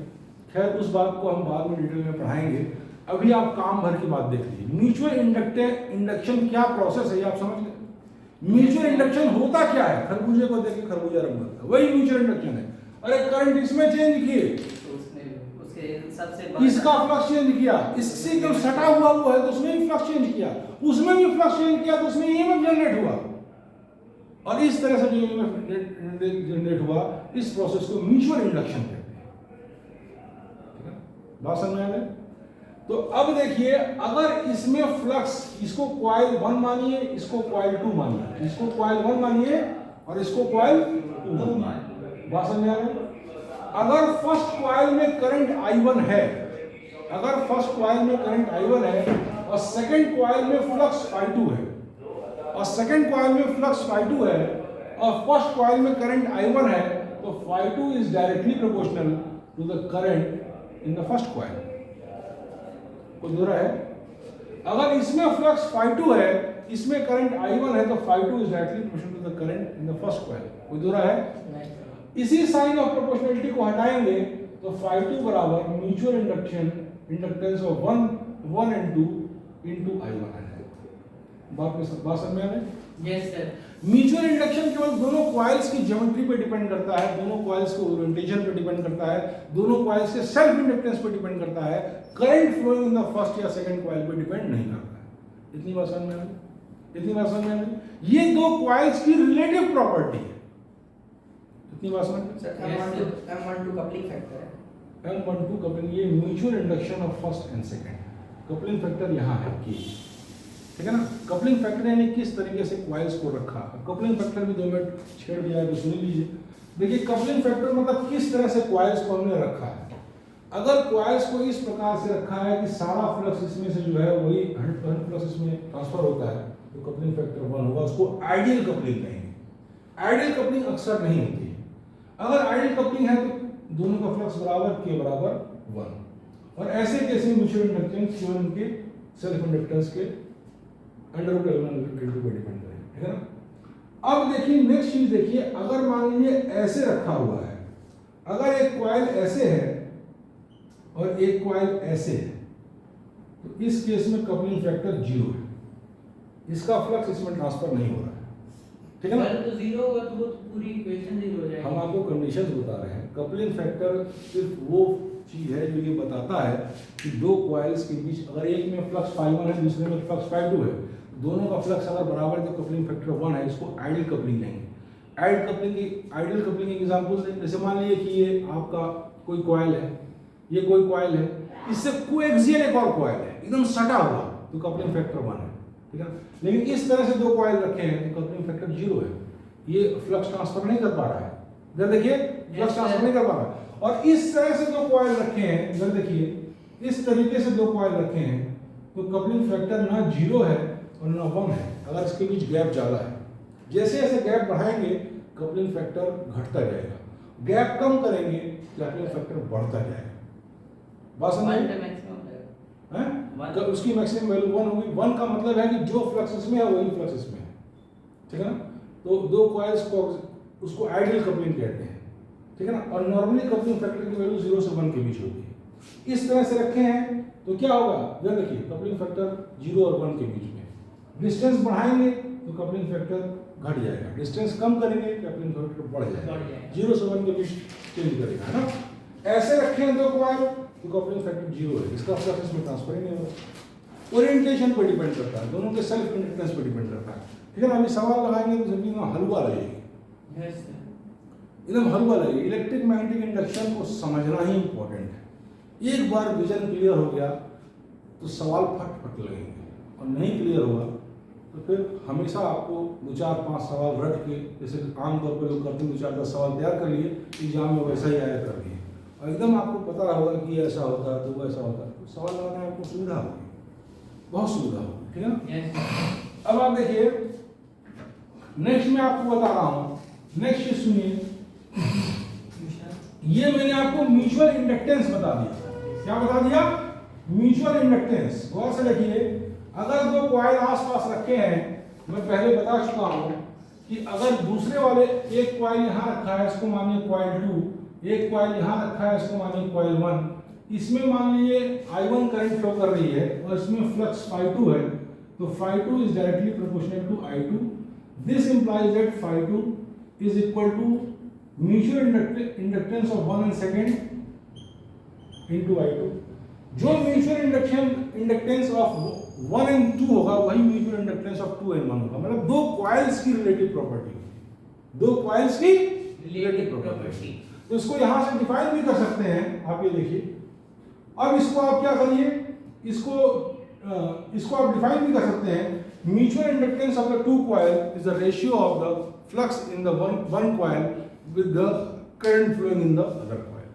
खैर उस बात को हम बाद में डिटेल में पढ़ाएंगे, अभी आप काम भर की बात देख लीजिए। म्यूचुअल इंडक्शन क्या प्रोसेस है ये आप समझ लें। म्यूचुअल इंडक्शन होता क्या है, खरबूजे को देखिए खरबूजा रंग बनता है, वही म्यूचुअल इंडक्शन है। अरे करंट इसमें चेंज किए, इसका फ्लक्स चेंज किया, इससे एकदम सटा हुआ है तो उसमें भी फ्लक्स चेंज किया, उसमें भी फ्लक्स चेंज किया तो उसमें ईएमएफ जनरेट हुआ, और इस तरह से जो ईएमएफ जनरेट हुआ, इस प्रोसेस को म्यूचुअल इंडक्शन कहते हैं, ठीक है। बात समझ में आ गई। तो अब देखिए, अगर इसमें फ्लक्स, इसको कॉइल 1 मानिए, इसको कॉइल 2 मानिए, इसको कॉइल 1 मानिए और इसको कॉइल 2 मानिए। बात समझ आ रही। अगर फर्स्ट कॉइल में करंट I1 है, अगर फर्स्ट कॉइल में करंट I1 है और सेकंड कॉइल में फ्लक्स ∅2 है, और सेकंड कॉइल में फ्लक्स ∅2 है और फर्स्ट कॉइल में करंट I1 है, तो ∅2 is directly proportional to the current in the first coil. कोई दूसरा है? अगर इसमें फ्लक्स ∅2 है, इसमें करंट I1 है, तो ∅2 is directly proportional to the current in the first coil. कोई दूसरा है? इसी साइन ऑफ प्रोपोर्शनलिटी को हटाएंगे तो ∅2 बराबर mutual inductance of 1 and 2 into I1 है। बात समझ में आ गई? Yes sir. म्यूचुअल इंडक्शन केवल दोनों कॉइल्स की ज्योमेट्री पे डिपेंड करता है, दोनों कॉइल्स के ओरिएंटेशन पे डिपेंड करता है, दोनों कॉइल्स के सेल्फ इंडक्टेंस पे डिपेंड करता है, current flowing in the first या सेकंड कॉइल पे डिपेंड नहीं करता है। इतनी बात समझ में आ गई? इतनी बात समझ में आ गई? ये दो कॉइल्स की रिलेटिव प्रॉपर्टी है। इतनी बात समझ में? सर M12 कपलिंग फैक्टर है। M12 कपलिंग, ये mutual induction of first and second. Coupling factor यहाँ है K, ठीक है ना। कपलिंग फैक्टर यानी किस तरीके से कॉइल्स को रखा। कपलिंग फैक्टर भी 2 मिनट छेड़ दिया है तो सुन लीजिए। देखिए, कपलिंग फैक्टर मतलब किस तरह से कॉइल्स को हमने रखा है। अगर कॉइल्स को इस प्रकार से रखा है कि सारा फ्लक्स इसमें से जो है वही 100% फ्लक्स इसमें ट्रांसफर होता है, तो कपलिंग फैक्टर 1 होगा। उसको आइडियल कपलिंग कहेंगे। आइडियल कपलिंग अक्सर नहीं होती है। अगर आइडियल कपलिंग है तो दोनों का फ्लक्स बराबर K बराबर 1, और ऐसे कैसे म्यूचुअल इंडक्टेंस केवल उनके सेल्फ इंडक्टेंस के √L1L2 पे डिपेंड करेगा, ठीक है ना। अब देखिए नेक्स्ट चीज देखिए, अगर मान लीजिए ऐसे रखा हुआ है, अगर एक कॉइल ऐसे है और एक कॉइल ऐसे है, तो इस केस में कपलिंग फैक्टर 0 है, इसका फ्लक्स इसमें ट्रांसफर नहीं हो रहा है, ठीक है ना। तो 0 होगा तो वो पूरी इक्वेशन 0 हो जाएगी। हम आपको कंडीशंस बता रहे हैं। कपलिंग फैक्टर सिर्फ वो चीज है जो ये बताता है कि दो कॉइल्स के बीच अगर एक में फ्लक्स ∅1 है दूसरे में फ्लक्स ∅2 है, दोनों का फ्लक्स अगर बराबर है तो कपलिंग फैक्टर 1 है, इसको आइडियल कपलिंग लेंगे। आइडियल कपलिंग की एग्जांपल दें, जैसे मान लीजिए कि ये आपका कोई कॉइल है, ये कोई कॉइल है, इससे कोएक्सियल एक और कॉइल है एकदम सटा हुआ, तो कपलिंग फैक्टर 1 है, ठीक है। लेकिन इस तरह से दो कॉइल रखे हैं तो कपलिंग फैक्टर 0 है, ये फ्लक्स ट्रांसफर नहीं कर पा रहा है। इधर देखिए फ्लक्स ट्रांसफर नहीं कर पा रहा है। और इस तरह से दो कॉइल रखे हैं, इधर देखिए इस तरीके से दो कॉइल रखे हैं तो कपलिंग फैक्टर ना 0 है और ना 1 है, अगर इसके बीच गैप ज़्यादा है। जैसे जैसे गैप बढ़ाएंगे कपलिंग फैक्टर घटता जाएगा, गैप कम करेंगे कपलिंग फैक्टर बढ़ता जाएगा। बात समझ तो उसकी मैक्सिमम वैल्यू 1 होगी। 1 का मतलब है कि जो फ्लक्स इसमें है वही फ्लक्स इसमें है, ठीक है ना। तो दो कॉइल्स को उसको आइडियल कपलिंग कहते हैं, ठीक है ना। और नॉर्मली कपलिंग फैक्टर की वैल्यू 0 से 1 के बीच होती है। इस तरह से रखे हैं तो क्या होगा, ये देखिए कपलिंग फैक्टर 0 और 1 के बीच में। डिस्टेंस बढ़ाएंगे तो कपलिंग फैक्टर घट जाएगा, डिस्टेंस कम करेंगे कपलिंग फैक्टर बढ़ जाएगा, 0 से 1 के बीच चेंज करेगा, है ना। ऐसे रखे हैं दो कॉइल तो कपलिंग फैक्टर 0 है, इसका फ्लक्स इसमें ट्रांसफर ही नहीं होगा। ओरिएंटेशन पर डिपेंड करता है, दोनों के सेल्फ इंडक्टेंस पर डिपेंड करता है, ठीक है ना। अभी सवाल लगाएंगे तो जमीन में हलवा लगेगी, एकदम हलवा लगेगी। इलेक्ट्रिक मैग्नेटिक इंडक्शन को समझना ही इंपॉर्टेंट है। एक बार विजन क्लियर हो गया तो सवाल फट फट लगेंगे, और नहीं क्लियर हुआ तो फिर हमेशा आपको 2-4-5 सवाल रट के, जैसे आमतौर पर लोग करते हैं 2-4-10 सवाल तैयार कर लिए, एग्जाम में वैसा ही आया कर दिए, और एकदम आपको पता होगा कि ऐसा होता है तो वैसा होता है, तो सवाल लगाने में आपको सुविधा होगी, बहुत सुविधा होगी, ठीक है ना। अब आप देखिए नेक्स्ट मैं आपको बता रहा हूँ, नेक्स्ट सुनिए, ये मैंने आपको म्यूचुअल इंडक्टेंस बता दिया। क्या बता दिया? Mutual inductance. गौर से देखिए, अगर दो कॉइल आस-पास रखे हैं, मैं पहले बता चुका हूं कि अगर दूसरे वाले एक कॉइल यहां रखा है, इसको मानिए कॉइल 2, एक कॉइल यहां रखा है, इसको मानिए कॉइल 1, इसमें मान लीजिए I1 करंट फ्लो कर रही है और इसमें फ्लक्स ∅2 है, तो ∅2 is directly proportional to I2। This implies that ∅2 is equal to mutual inductance of 1 and 2 into I2। जो म्यूचुअल इंडक्टेंस ऑफ 1 and 2 होगा वही म्यूचुअल इंडक्टेंस ऑफ 2 and 1 होगा। मतलब दो कॉइल्स की रिलेटिव प्रॉपर्टी, दो कॉइल्स की रिलेटिव प्रॉपर्टी। तो इसको यहां से डिफाइन भी कर सकते हैं, आप ये देखिए। अब इसको आप क्या करिए, इसको आप डिफाइन भी कर सकते हैं, mutual inductance of the two coil is the ratio of the flux in the one coil with the current flowing in the other coil,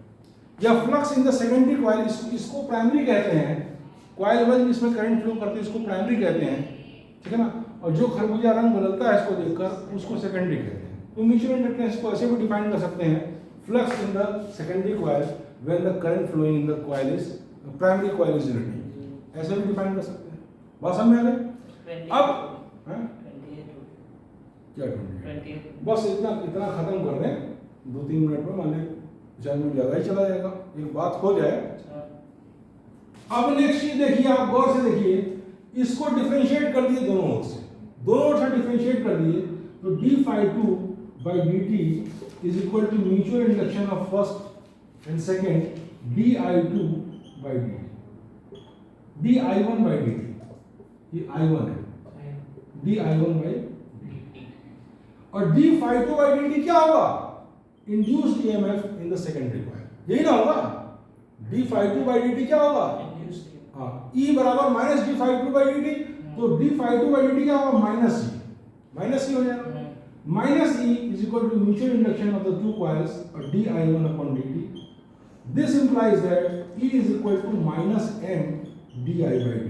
या flux in the secondary coil, इसको प्राइमरी कहते हैं। Coil 1 जिसमें current flow करते हैं इसको primary कहते हैं, ठीक है ना। और जो खरबूजा रंग बदलता है इसको देखकर उसको सेकेंडरी कहते हैं। तो म्यूचुअल इंडक्टेंस को ऐसे भी डिफाइन कर सकते हैं, flux in the secondary coil when the current flowing in the coil is primary coil is relative, ऐसे भी डिफाइन कर सकते हैं। बात समझ में आ गई? अब क्या 28? बस इतना खत्म कर दें 2-3 मिनट में, मान लीजिए 4 मिनट ज़्यादा ही चला जाएगा, एक बात हो जाए। अब नेक्स्ट चीज देखिए, आप गौर से देखिए, इसको डिफरेंशिएट कर दिए दोनों ओर से, डिफरेंशिएट कर दिए, तो d∅2/dt is equal to mutual induction of first and second di2/dt, di1/dt, ये I1 है, di1/dt, और d∅2/dt क्या होगा? Induced EMF in the secondary coil, यही ना होगा। d∅2/dt क्या होगा? हाँ, E बराबर माइनस d∅2/dt, तो d∅2/dt क्या होगा? माइनस E हो जाएगा। Minus E is equal to mutual induction of the two coils और di1/dt। This implies that E is equal to minus m di/dt।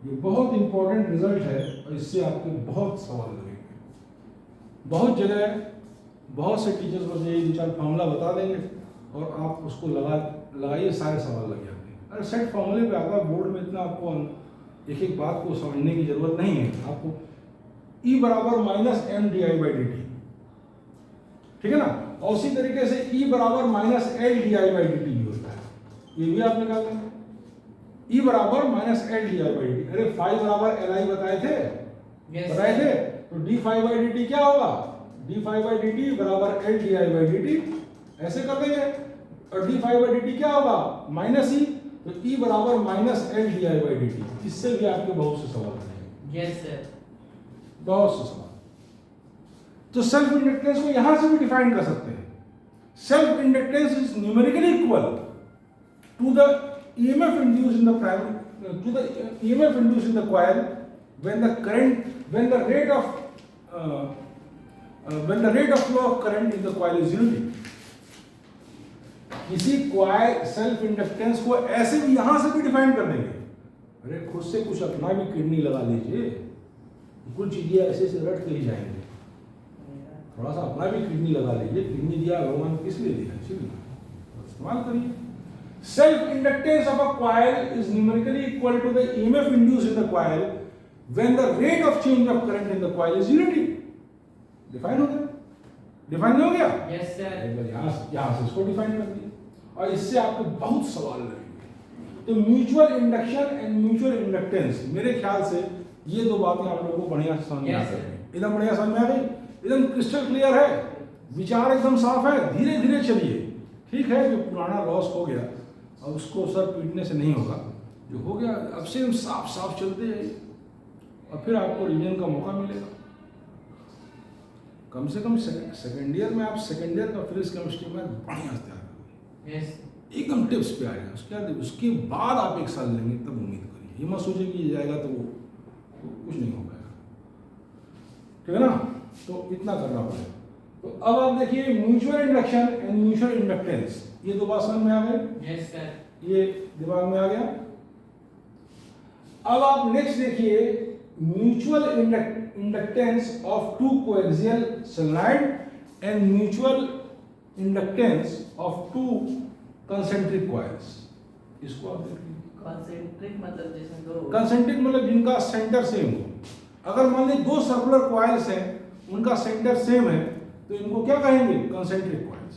ये बहुत इंपॉर्टेंट रिजल्ट है और इससे आपके बहुत सवाल लगेंगे। बहुत जगह बहुत से टीचर्स बस ये 2-4 फार्मूला बता देंगे और आप उसको लगाइए, सारे सवाल लग जाते हैं। अरे सेट फार्मूले पे आता बोर्ड में, इतना आपको एक बात को समझने की जरूरत नहीं है। आपको E बराबर माइनस m di/dt, ठीक है ना। और उसी तरीके से E बराबर माइनस l di/dt भी होता है, ये भी आप निकाल लेंगे। E बराबर माइनस l di/dt, अरे phi बराबर li बताए थे, तो d∅/dt क्या होगा? d∅/dt बराबर l di/dt, ऐसे कर देंगे। और D phi by D T क्या होगा माइनस ई, तो ई बराबर minus L D I by D T. इससे भी आपके बहुत से सवाल बनेंगे, यस सर। बहुत से सवाल। तो सेल्फ इंडक्टेंस को यहां से भी डिफाइन कर सकते हैं। Self inductance is numerically equal to the EMF induced in the primary to the EMF induced in the coil when the current when the rate of flow of current in the coil is unity। किसी coil self inductance को ऐसे भी यहां से भी define कर देंगे। अरे खुद से कुछ अपना भी किडनी लगा लीजिए, कुछ चीजें ऐसे से रट के ही जाएंगे। थोड़ा सा अपना भी किडनी लगा लीजिए, किडनी दिया भगवान किस लिए दिया, इसीलिए इस्तेमाल करिए। Self inductance of a coil is numerically equal to the EMF induced in the coil when the rate of change of current in the coil is unity। Define हो गया, डिफाइन हो गया। Yes sir. एक बार यहां से इसको define कर दिया और इससे आपके बहुत सवाल लगेंगे। तो mutual induction and mutual inductance, मेरे ख्याल से ये दो बातें आप लोगों को बढ़िया से समझ में आ गई, एकदम बढ़िया समझ में आ गई, एकदम क्रिस्टल क्लियर है, विचार एकदम साफ है। धीरे धीरे चलिए, ठीक है। जो पुराना लॉस हो गया अब उसको सर पीटने से नहीं होगा, जो हो गया अब से हम साफ साफ चलते हैं और फिर आपको रिवीजन का मौका मिलेगा। कम से कम सेकेंड ईयर में आप सेकेंड ईयर का फिजिक्स केमिस्ट्री में बढ़िया से तैयार करेंगे, यस एकदम टिप्स पे आ जाए। उसके बाद आप एक साल लेंगे तब उम्मीद करिए, ये मत सोचिए कि ये जाएगा तो वो तो कुछ नहीं हो पाएगा, ठीक है ना। तो इतना करना पड़ेगा। तो अब आप देखिए mutual induction and mutual inductance, ये दो बात समझ में आ गई, यस सर। ये दिमाग में आ गया। अब आप नेक्स्ट देखिए mutual inductance of two coaxial solenoid and mutual inductance of two concentric coils. इसको आप देखिए, कंसेंट्रिक मतलब जैसे दो कंसेंट्रिक मतलब जिनका सेंटर सेम हो। अगर मान लीजिए दो सर्कुलर कॉइल्स हैं, उनका सेंटर सेम है, तो इनको क्या कहेंगे, कंसेंट्रिक कॉइल्स।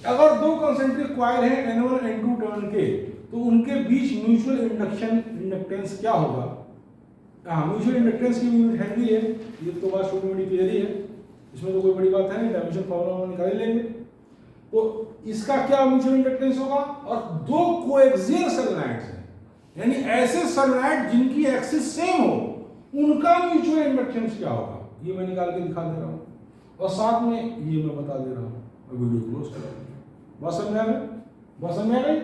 अगर दो कंसेंट्रिक कॉइल हैं N1 N2 टर्न के, तो उनके बीच म्यूचुअल इंडक्टेंस क्या होगा। हाँ, म्यूचुअल इंडक्टेंस की यूनिट हेनरी है, ये तो बात छोटी मोटी क्लियर ही है, इसमें तो कोई बड़ी बात है नहीं, डायमेंशन फॉर्मूला निकाल लेंगे। तो इसका क्या म्यूचुअल इंडक्टेंस होगा। और दो कोएक्सियल सोलेनॉइड्स हैं, यानी ऐसे सोलेनॉइड जिनकी एक्सिस सेम हो, उनका म्यूचुअल इंडक्टेंस क्या होगा, ये मैं निकाल के दिखा दे रहा हूँ और साथ में ये मैं बता दे रहा हूँ और वीडियो क्लोज कर रहा हूँ। बात समझ में आ गई, बात समझ में आ गई।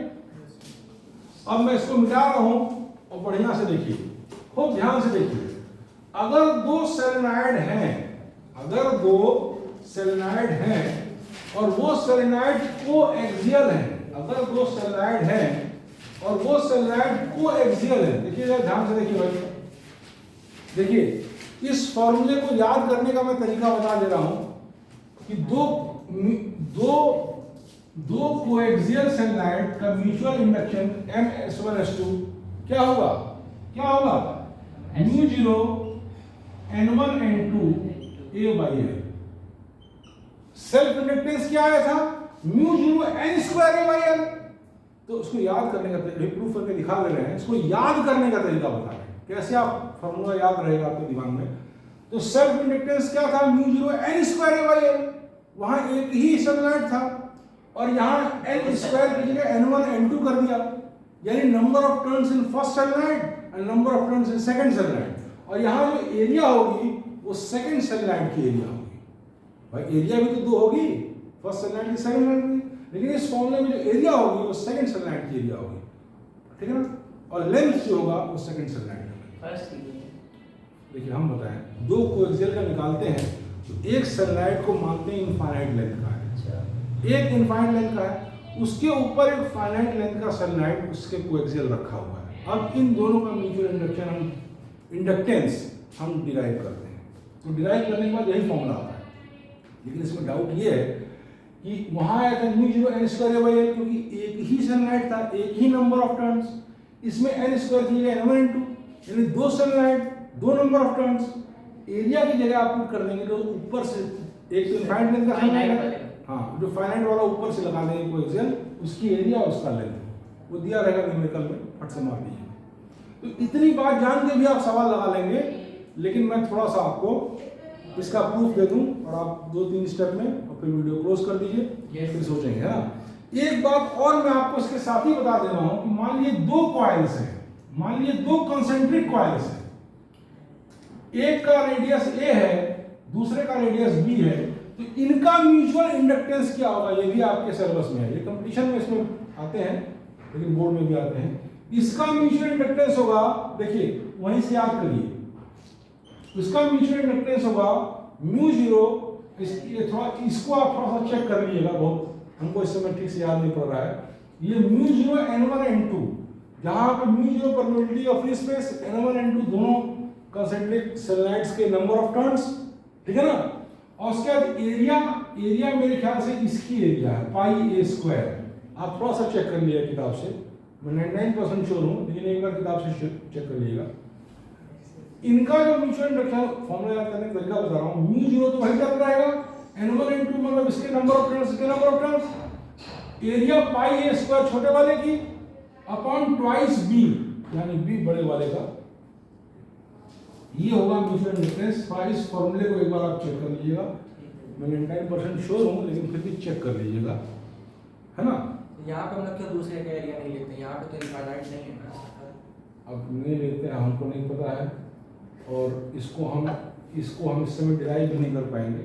अब मैं इसको मिटा रहा हूँ और बढ़िया से देखिए, खूब ध्यान से देखिए। अगर दो सोलेनॉइड हैं, अगर दो सोलेनॉइड हैं और वो सोलेनॉइड कोएक्सियल हैं, अगर दो सोलेनॉइड हैं और वो सोलेनॉइड कोएक्सियल हैं, देखिए ध्यान से देखिए भाई, देखिए इस फॉर्मूले को याद करने का मैं तरीका बता दे रहा हूं कि दो कोएक्सियल सोलेनॉइड का म्यूचुअल इंडक्शन M(S1S2) क्या होगा, क्या होगा, μ0 N1 N2 A/L। Self inductance क्या आया था, μ0 N² A/L। तो उसको याद करने का तरीका प्रूफ करके दिखा दे रहे हैं, इसको याद करने का तरीका बता रहे हैं कैसे आप फॉर्मूला याद रहेगा आपके दिमाग में। तो सेल्फ इंडक्टेंस क्या था, μ0 N² A/L। वहां एक ही सोलेनॉइड था और यहाँ N² की जगह N1 N2 कर दिया, यानी number of turns in first solenoid and number of turns in second solenoid. और यहाँ जो एरिया होगी वो सेकंड सोलेनॉइड की एरिया होगी। भाई एरिया भी तो दो होगी, फर्स्ट सोलेनॉइड की सेकंड सोलेनॉइड की, लेकिन इस फॉर्मूले में जो एरिया होगी वो सेकंड सोलेनॉइड की एरिया होगी, ठीक है ना। और लेंथ जो होगा वो सेकंड सोलेनॉइड का। फर्स्ट देखिए हम बताएं, दो कोएक्सियल का निकालते हैं तो एक सोलेनॉइड को मानते हैं इनफाइनाइट लेंथ का है, एक इनफाइनाइट लेंथ का है, उसके ऊपर एक फाइनाइट लेंथ का सोलेनॉइड उसके कोएक्सियल रखा हुआ है। अब इन दोनों का म्यूचुअल इंडक्शन हम इंडक्टेंस हम डिराइव करते हैं। तो डिराइव करने के बाद यही फॉर्मूला आता है, लेकिन इसमें डाउट ये है कि वहां आया था μ0 N² A/L, क्योंकि एक ही सोलेनॉइड था, एक ही नंबर ऑफ टर्न्स। इसमें N² की जगह N1 N2, यानी दो सोलेनॉइड दो नंबर ऑफ टर्न्स। एरिया की जगह आप पुट कर देंगे तो ऊपर से एक तो इनफाइनाइट लेंथ का सोलेनॉइड है, हाँ जो फाइनाइट वाला ऊपर से लगा देंगे कोएक्सियल, उसकी एरिया और उसका लेंथ वो दिया रहेगा न्यूमेरिकल में, फट से मार दीजिए। तो इतनी बात जान के भी आप सवाल लगा लेंगे, लेकिन मैं थोड़ा सा आपको इसका प्रूफ दे दूं और आप 2-3 स्टेप में और फिर वीडियो क्लोज कर दीजिए, फिर सोचेंगे, है ना। एक बात और मैं आपको इसके साथ ही बता दे रहा हूं कि मान लीजिए दो कॉइल्स हैं, मान लीजिए दो कंसेंट्रिक कॉइल्स हैं, एक का रेडियस ए है, दूसरे का रेडियस बी है, तो इनका म्यूचुअल इंडक्टेंस क्या होगा, ये भी आपके सिलेबस में है, ये कंपटीशन में इसमें आते हैं लेकिन बोर्ड में भी आते हैं। इसका म्यूचुअल इंडक्टेंस होगा, देखिए वहीं से याद करिए, इसका म्यूचुअल इंडक्टेंस होगा म्यू जीरो, इसको आप थोड़ा सा चेक कर लीजिएगा, बहुत हमको इस समय ठीक से याद नहीं पड़ रहा है। ये म्यू जीरो n1 n2, जहां पे mu zero permittivity of free space, n1 n2 दोनों कंसेंट्रिक सेलेनाइड्स के नंबर ऑफ टर्न्स, ठीक है ना। और उसके बाद एरिया मेरे ख्याल से इसकी एरिया है पाई ए स्क्वायर, आप थोड़ा सा चेक कर लिया किताब से, मैं 99% श्योर हूं लेकिन एक बार किताब से चेक कर लीजिएगा। इनका जो म्यूचुअल इंडक्टेंस फॉर्मूला याद करने का तरीका बता रहा हूं, म्यू जीरो तो वही चल रहेगा, n1 n2 मतलब इसके नंबर ऑफ टर्न्स, इसके number of turns, area pi A square छोटे वाले की अपॉन ट्वाइस बी, यानी बी बड़े वाले का, ये होगा म्यूचुअल इंडक्टेंस। इस फॉर्मूले को एक बार आप चेक कर लीजिएगा, मैं 99% श्योर हूं लेकिन फिर भी चेक कर लीजिएगा, है ना। यहाँ पे हम लोग क्यों दूसरे का एरिया नहीं लेते, यहाँ पे तो इनफाइनाइट नहीं है ना। अब नहीं लेते हैं, हमको नहीं पता है, और इसको हम इस समय डिराइव भी नहीं कर पाएंगे,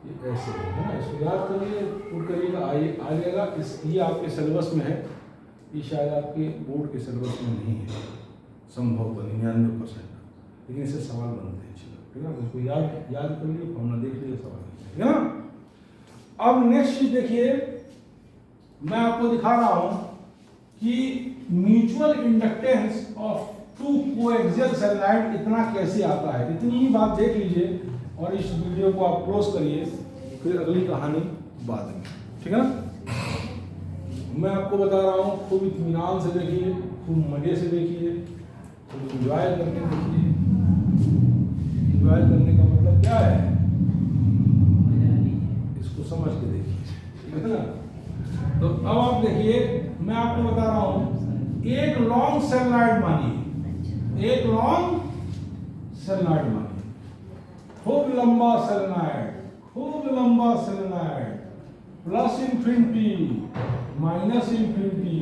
ये ऐसे है ना, इसको याद करिए, पुट करिएगा, आ जाएगा। ये आपके सिलेबस में है, ये शायद आपके बोर्ड के सिलेबस में नहीं है संभवतः 99%, लेकिन इससे सवाल बनते हैं, ठीक है ना। इसको याद कर लिए, फॉर्मूला देख लीजिए, सवाल ठीक है ना। अब नेक्स्ट चीज देखिए, मैं आपको दिखा रहा हूं कि mutual inductance of two coaxial solenoid इतना कैसे आता है। इतनी ही बात देख लीजिए और इस वीडियो को आप क्लोज करिए, फिर अगली कहानी बाद में, ठीक है ना। मैं आपको बता रहा हूँ, खूब इत्मीनान से देखिए, खूब मजे से देखिए, खूब इंजॉय करके देखिए। इंजॉय करने का मतलब क्या है, इसको समझ के देखिए, ठीक है ना। तो अब आप देखिए, मैं आपको बता रहा हूं, एक लॉन्ग सेलेनाइड मानिए, एक लॉन्ग सेलेनाइड मानिए, खूब लंबा सेलेनाइड, खूब लंबा selenide, plus infinity minus infinity,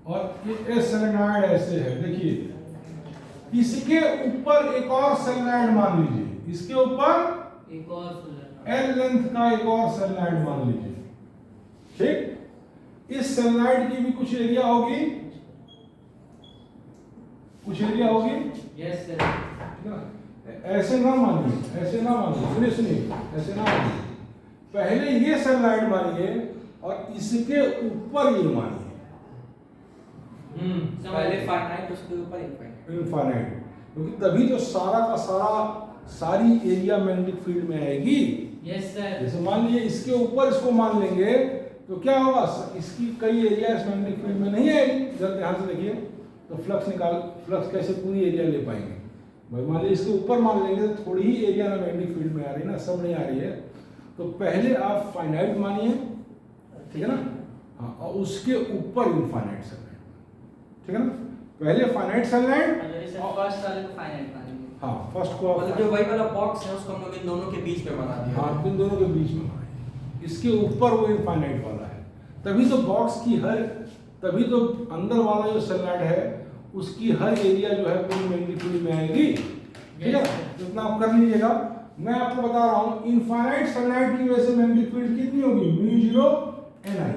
और ये सेलेनाइड ऐसे है, देखिए इसके ऊपर एक और सेलेनाइड मान लीजिए, इसके ऊपर एक और एल लेंथ का एक और सेलेनाइड मान लीजिए, ठीक। इस सेलेनाइड की भी कुछ एरिया होगी, कुछ एरिया होगी, यस सर, ठीक है ना। ऐसे ना मानिए, ऐसे ना मानिए, सुनिए, ऐसे ना मानिए, पहले ये सेलेनाइड मानिए और इसके ऊपर ये मानिए, पहले फाइनाइट उसके ऊपर इनफाइनाइट, क्योंकि तभी तो सारा का सारी एरिया मैग्नेटिक फील्ड में आएगी। यस सर, जैसे मान लीजिए इसके ऊपर इसको मान लेंगे तो क्या होगा, इसकी कई एरिया इस मैग्नेटिक फील्ड में नहीं आएगी। जरा ध्यान से देखिए, तो फ्लक्स कैसे पूरी एरिया ले पाएंगे भाई। मान लीजिए इसके ऊपर मान लेंगे तो थोड़ी ही एरिया में मैग्नेटिक फील्ड में आ रही है ना, सब नहीं आ रही है। तो पहले आप फाइनाइट मानिए, ठीक है ना, हाँ, और उसके ऊपर इनफाइनाइट सेलेनाइड, ठीक है ना। पहले फाइनाइट सेलेनाइड, फर्स्ट वाले को फाइनाइट मानेंगे, हाँ फर्स्ट को मतलब जो वही वाला बॉक्स है उसको हम लोग इन दोनों के बीच में बना दिया। हाँ, इन दोनों के बीच में बनाएंगे, इसके ऊपर वो इनफाइनाइट वाला है, तभी तो बॉक्स की तभी तो अंदर वाला जो सेलेनाइड है उसकी हर एरिया जो है पूरी मैग्नेटिक फील्ड में आएगी, ठीक है। तो इतना आप कर लीजिएगा। मैं आपको बता रहा हूँ, इनफाइनाइट सेलेनाइड की वजह से मैग्नेटिक फील्ड कितनी होगी, म्यू जीरो एन आई,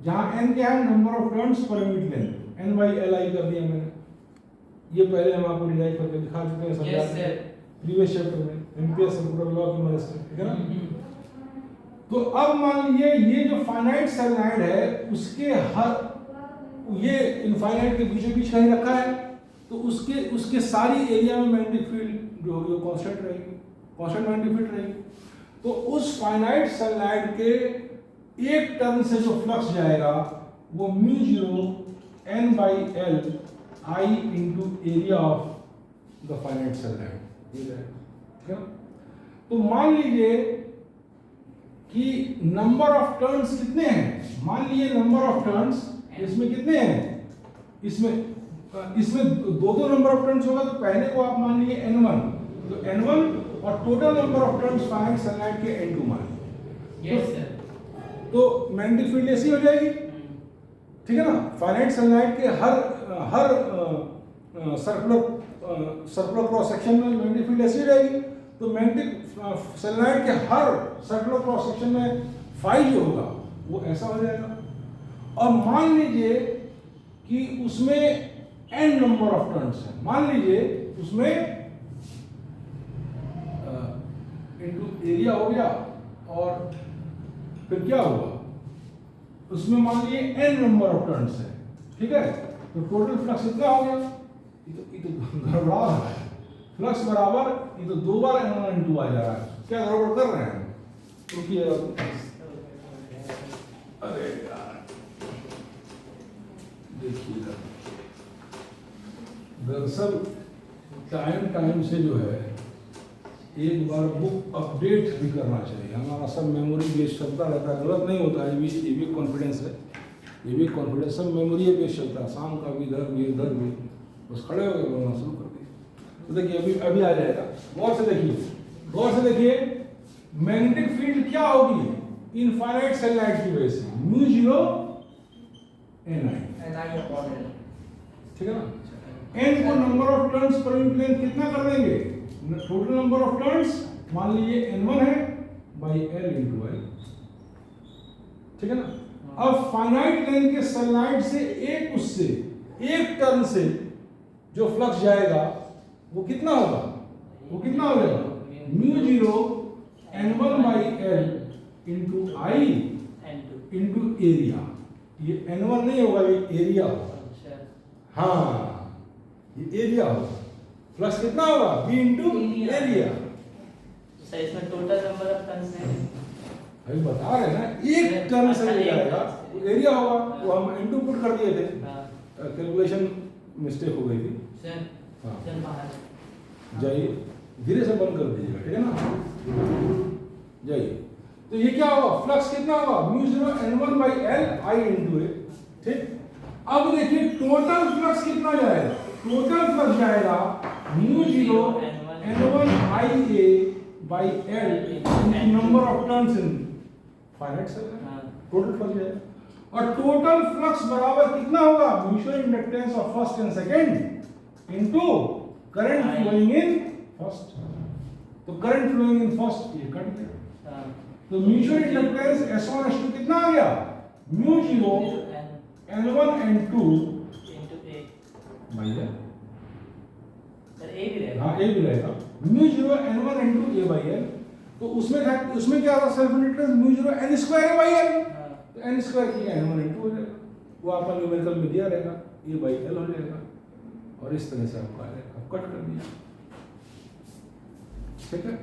जहाँ एन क्या है, number of turns per unit length, N by L I कर दिया मैंने, ये पहले हम आपको डिराइव करके दिखा चुके हैं, समझा चुके हैं प्रीवियस चैप्टर में, एम्पियर्स सेकेंड लॉ की मदद से, ठीक है ना। तो अब मान लीजिए ये जो फाइनाइट सेलेनाइड है उसके ये इनफाइनाइट के बीचों बीच कहीं रखा है, तो उसके सारी एरिया में मैग्नेटिक फील्ड जो होगी वो कांस्टेंट रहेगी, कांस्टेंट मैग्नेटिक फील्ड रहेगी। तो उस फाइनाइट सेलेनाइड के एक टर्न से जो फ्लक्स जाएगा वो mu zero N by L I into area of the finite solenoid, ये है, ठीक है। तो मान लीजिए कि नंबर ऑफ टर्न्स कितने हैं, मान लीजिए नंबर ऑफ टर्न्स इसमें कितने हैं, इसमें दो नंबर ऑफ टर्न्स होगा, तो पहले को आप मान लीजिए n1, तो n1 और total number of turns finite selenide के n2 मान लीजिए। यस सर, तो मैग्नेटिक फील्ड ऐसी हो जाएगी, ठीक है ना, फाइनाइट सैटेलाइट के हर सर्कुलर क्रॉस सेक्शन में मैग्नेटिक फील्ड ऐसी रहेगी, तो मैग्नेटिक सैटेलाइट के हर सर्कुलर क्रॉस सेक्शन में फाई जो होगा वो ऐसा हो जाएगा। और मान लीजिए कि उसमें n नंबर ऑफ टर्न्स है, मान लीजिए उसमें इनटू एरिया हो गया, और फिर क्या हुआ, उसमें मान लीजिए n नंबर ऑफ टर्न्स है, ठीक है, तो टोटल फ्लक्स कितना हो गया, ये तो गड़बड़ा रहा है, फ्लक्स बराबर ये तो 2 बार n1 n2 आ जा रहा है, क्या गड़बड़ कर रहे हैं, रुकिए अरे यार देखिएगा, दरअसल टाइम से जो है एक बार बुक अपडेट भी करना चाहिए, हमारा सब मेमोरी बेस चलता रहता है, गलत नहीं होता है, ये भी कॉन्फिडेंस है, ये भी कॉन्फिडेंस, सब मेमोरी बेस चलता है, शाम का भी इधर भी बस खड़े हो गए बोलना शुरू कर दिए। तो देखिए अभी आ जाएगा, गौर से देखिए मैग्नेटिक फील्ड क्या होगी इनफाइनाइट सैटेलाइट की वजह से, μ0 ni, ठीक है ना, n को number of turns per unit length कितना कर देंगे, टोटल नंबर ऑफ टर्न्स मान लीजिए n1 है बाई l इंटू l, ठीक है ना। अब फाइनाइट लेंथ के सैटेलाइट से एक टर्न से जो फ्लक्स जाएगा वो कितना होगा, वो कितना हो जाएगा, μ0 n1 by l into i into area, ये n1 नहीं होगा, ये एरिया होगा, हाँ ये एरिया होगा, प्लस कितना होगा b इंटू एरिया। सर इसमें टोटल नंबर ऑफ टर्न्स है, अभी बता रहे हैं ना, एक टर्न से जाएगा एरिया होगा, वो हम इंटू पुट कर दिए थे, कैलकुलेशन मिस्टेक हो गई थी। सर हाँ सर बाहर जाइए, धीरे से बंद कर दीजिएगा, ठीक है ना, जाइए। तो ये क्या होगा, फ्लक्स कितना होगा, μ0 n1 by l i into A, ठीक। अब देखिए टोटल फ्लक्स कितना जाएगा, टोटल फ्लक्स जाएगा μ0 n1 i a by l number of turns in finite satellite, total flux जाएगा, और टोटल फ्लक्स बराबर कितना होगा, mutual inductance of first and second into current flowing in first, तो करंट फ्लोइंग इन फर्स्ट ये cut गया, तो mutual inductance S1 S2 कितना आ गया, μ0 n1 n2 इनटू a, भैया सर a भी रहेगा, हाँ a भी रहेगा, μ0 n1 n2 a by l, तो उसमें क्या था, self inductance μ0 n square a by l, तो n स्क्वायर की n1 n2 हो जाएगा, वो आपका न्यूमेरिकल में दिया रहेगा, a बाई l हो जाएगा, और इस तरह से आपका आएगा, कट कर दिया, ठीक है।